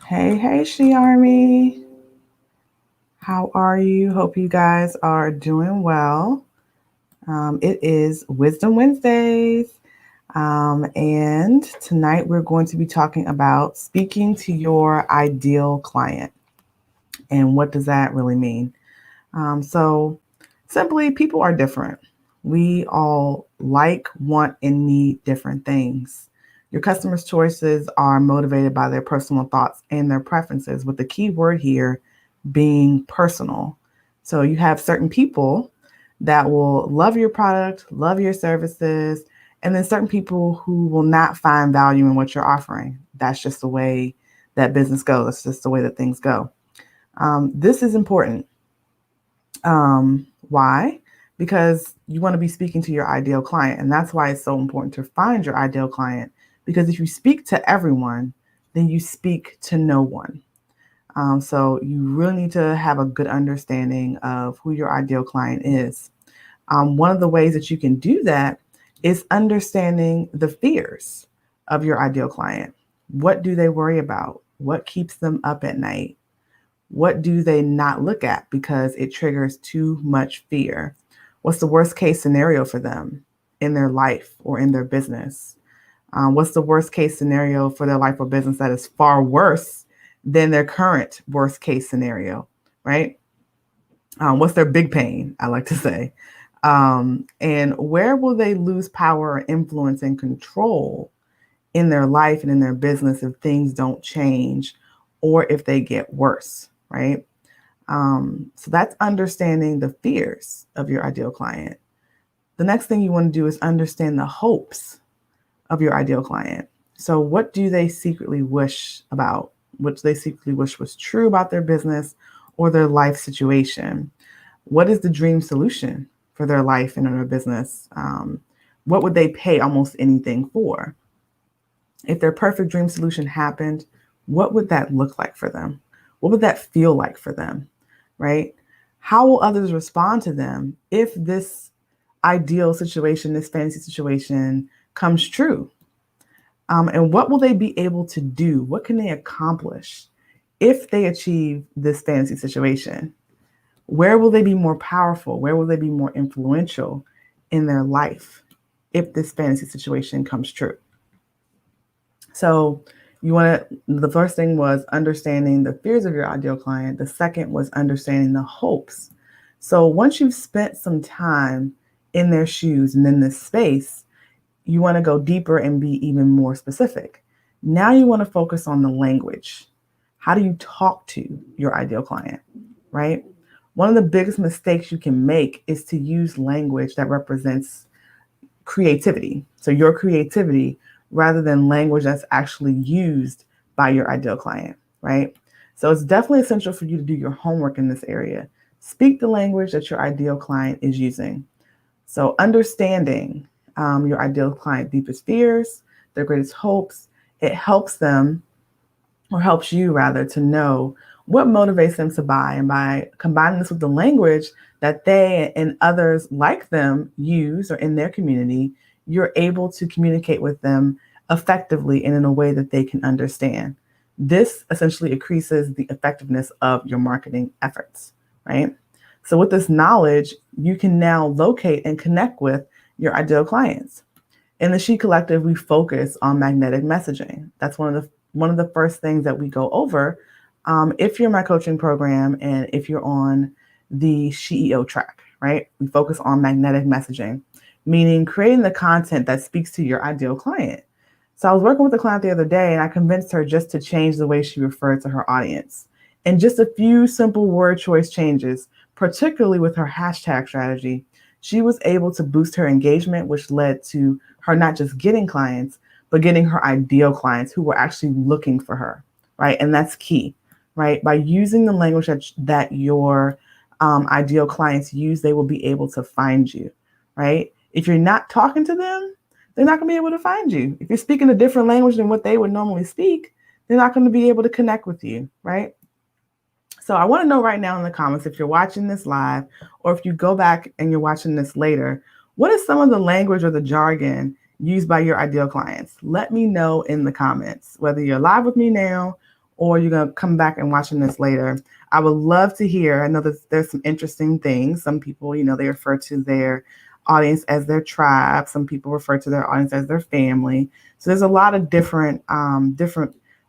Hey, She Army. How are you? Hope you guys are doing well. It is Wisdom Wednesdays. And tonight we're going to be talking about speaking to your ideal client. And what does that really mean? So, simply, people are different. We all like, want, and need different things. Your customers' choices are motivated by their personal thoughts and their preferences, with the key word here being personal. So, you have certain people that will love your product, love your services, and then certain people who will not find value in what you're offering. That's just the way that business goes. That's just the way that things go. This is important. Why? Because you want to be speaking to your ideal client. And that's why it's so important to find your ideal client. Because if you speak to everyone, then you speak to no one. So you really need to have a good understanding of who your ideal client is. One of the ways that you can do that is understanding the fears of your ideal client. What do they worry about? What keeps them up at night? What do they not look at because it triggers too much fear? What's the worst case scenario for them in their life or in their business? What's the worst case scenario for their life or business that is far worse than their current worst case scenario, right? What's their big pain, I like to say. And where will they lose power, influence, and control in their life and in their business if things don't change or if they get worse, right? So that's understanding the fears of your ideal client. The next thing you want to do is understand the hopes of your ideal client. So, what do they secretly wish about? What they secretly wish was true about their business or their life situation? What is the dream solution for their life and their business? What would they pay almost anything for? If their perfect dream solution happened, what would that look like for them? What would that feel like for them? Right? How will others respond to them if this ideal situation, this fantasy situation comes true? And what will they be able to do? What can they accomplish if they achieve this fantasy situation? Where will they be more powerful? Where will they be more influential in their life if this fantasy situation comes true? So, the first thing was understanding the fears of your ideal client. The second was understanding the hopes. So, once you've spent some time in their shoes and in this space, you want to go deeper and be even more specific. Now you want to focus on the language. How do you talk to your ideal client, right? One of the biggest mistakes you can make is to use language that represents creativity. So your creativity rather than language that's actually used by your ideal client, right? So it's definitely essential for you to do your homework in this area. Speak the language that your ideal client is using. So understanding your ideal client deepest fears, their greatest hopes, it helps them or helps you rather to know what motivates them to buy. And by combining this with the language that they and others like them use or in their community, you're able to communicate with them effectively and in a way that they can understand. This essentially increases the effectiveness of your marketing efforts, right? So, with this knowledge, you can now locate and connect with your ideal clients. In the She Collective, we focus on magnetic messaging. That's one of the first things that we go over if you're in my coaching program and if you're on the CEO track, right? We focus on magnetic messaging, meaning creating the content that speaks to your ideal client. So I was working with a client the other day and I convinced her just to change the way she referred to her audience. And just a few simple word choice changes, particularly with her hashtag strategy, she was able to boost her engagement, which led to her not just getting clients, but getting her ideal clients who were actually looking for her, right? And that's key, right? By using the language that your ideal clients use, they will be able to find you, right? If you're not talking to them, they're not going to be able to find you. If you're speaking a different language than what they would normally speak, they're not going to be able to connect with you, right? So I want to know right now in the comments, if you're watching this live or if you go back and you're watching this later, what is some of the language or the jargon used by your ideal clients? Let me know in the comments, whether you're live with me now or you're going to come back and watching this later. I would love to hear. I know that there's some interesting things. Some people, they refer to their audience as their tribe. Some people refer to their audience as their family. So there's a lot of different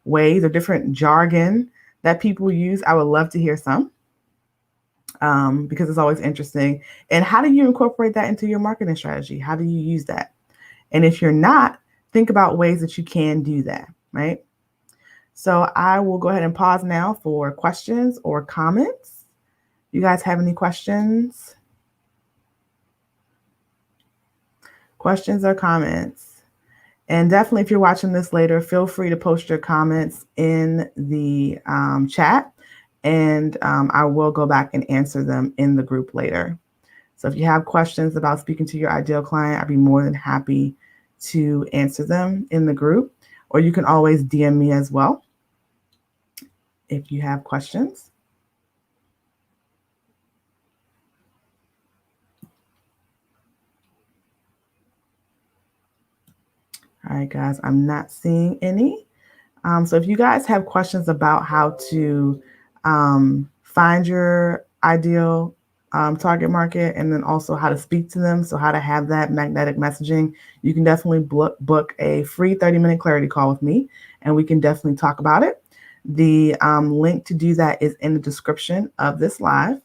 ways or different jargon that people use. I would love to hear some because it's always interesting. And how do you incorporate that into your marketing strategy? How do you use that? And if you're not, think about ways that you can do that, right? So I will go ahead and pause now for questions or comments. You guys have any questions? Questions or comments? And definitely, if you're watching this later, feel free to post your comments in the chat, and I will go back and answer them in the group later. So if you have questions about speaking to your ideal client, I'd be more than happy to answer them in the group, or you can always DM me as well if you have questions. All right, guys, I'm not seeing any. So if you guys have questions about how to find your ideal target market, and then also how to speak to them, so how to have that magnetic messaging, you can definitely book a free 30-minute clarity call with me, and we can definitely talk about it. The link to do that is in the description of this live.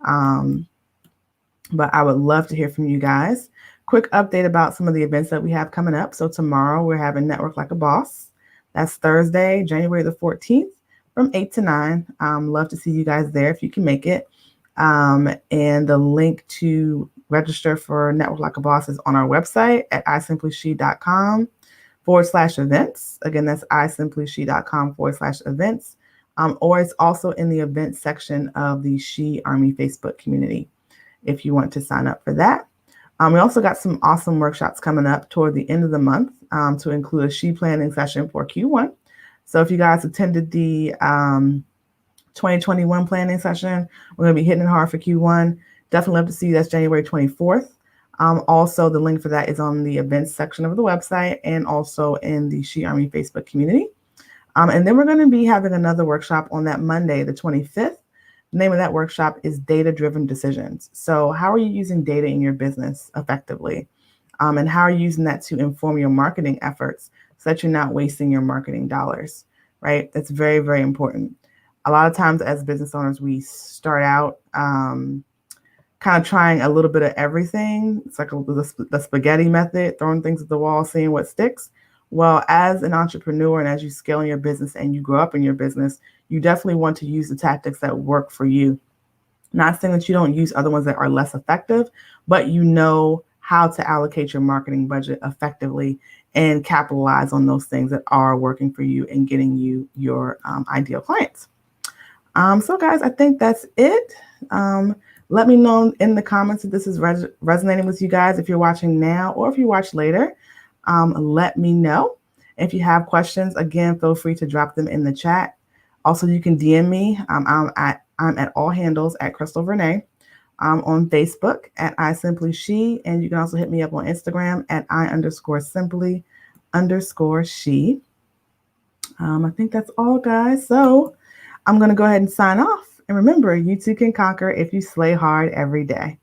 But I would love to hear from you guys. Quick update about some of the events that we have coming up. So tomorrow we're having Network Like a Boss. That's Thursday, January the 14th from 8 to 9. Love to see you guys there if you can make it. And the link to register for Network Like a Boss is on our website at isimplyShe.com/events. Again, that's isimplyShe.com/events. Or it's also in the events section of the She Army Facebook community if you want to sign up for that. We also got some awesome workshops coming up toward the end of the month to include a She planning session for Q1. So if you guys attended the 2021 planning session, we're going to be hitting it hard for Q1. Definitely love to see you. That's January 24th. Also, the link for that is on the events section of the website and also in the She Army Facebook community. And then we're going to be having another workshop on that Monday, the 25th. The name of that workshop is Data-Driven Decisions. So how are you using data in your business effectively? And how are you using that to inform your marketing efforts so that you're not wasting your marketing dollars, right? That's very, very important. A lot of times as business owners, we start out kind of trying a little bit of everything. It's like the spaghetti method, throwing things at the wall, seeing what sticks. Well, as an entrepreneur and as you scale in your business and you grow up in your business, you definitely want to use the tactics that work for you. Not saying that you don't use other ones that are less effective, but you know how to allocate your marketing budget effectively and capitalize on those things that are working for you and getting you your ideal clients. So guys, I think that's it. Let me know in the comments if this is resonating with you guys, if you're watching now or if you watch later. Let me know. If you have questions, again, feel free to drop them in the chat. Also, you can DM me. I'm at all handles at Crystal Renee. On Facebook at isimplyShe, and you can also hit me up on Instagram at I_simply_she. I think that's all, guys. So I'm going to go ahead and sign off. And remember, you too can conquer if you slay hard every day.